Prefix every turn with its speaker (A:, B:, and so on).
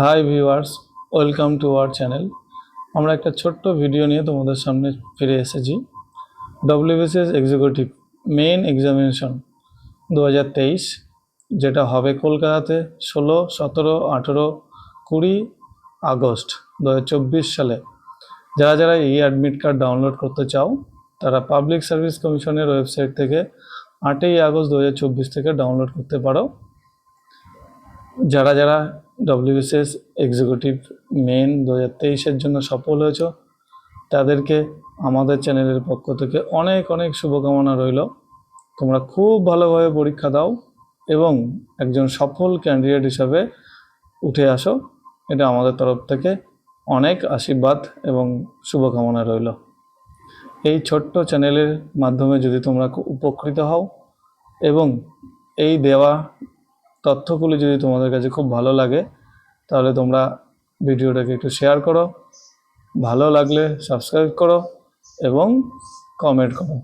A: Hi viewers, welcome to our channel. আমরা একটা ছোট্ট ভিডিও নিয়ে তোমাদের সামনে ফিরে এসেছি। ডব্লিউবিসিএস এক্সিকিউটিভ মেইন এক্সামিনেশন 2023 যেটা হবে কলকাতাতে 16, 17, 18, 20 আগস্ট 2024 সালে। যারা যারা এই অ্যাডমিট কার্ড ডাউনলোড করতে চাও তারা পাবলিক সার্ভিস কমিশনের ওয়েবসাইট থেকে 8ই আগস্ট 2024 থেকে ডাউনলোড করতে পারো। যারা যারা ডব্লিউবিসিএস এক্সিকিউটিভ মেন 2023-এর জন্য সফল হয়েছ তাদেরকে আমাদের চ্যানেলের পক্ষ থেকে অনেক অনেক শুভকামনা রইল। তোমরা খুব ভালোভাবে পরীক্ষা দাও এবং একজন সফল ক্যান্ডিডেট হিসাবে উঠে আসো, এটা আমাদের তরফ থেকে অনেক আশীর্বাদ এবং শুভকামনা রইল। এই ছোট্ট চ্যানেলের মাধ্যমে যদি তোমরা উপকৃত হও এবং এই দেওয়া তথ্যগুলি যদি তোমাদের কাছে খুব ভালো লাগে তাহলে তোমরা ভিডিওটাকে একটু শেয়ার করো, ভালো লাগলে সাবস্ক্রাইব করো এবং কমেন্ট করো।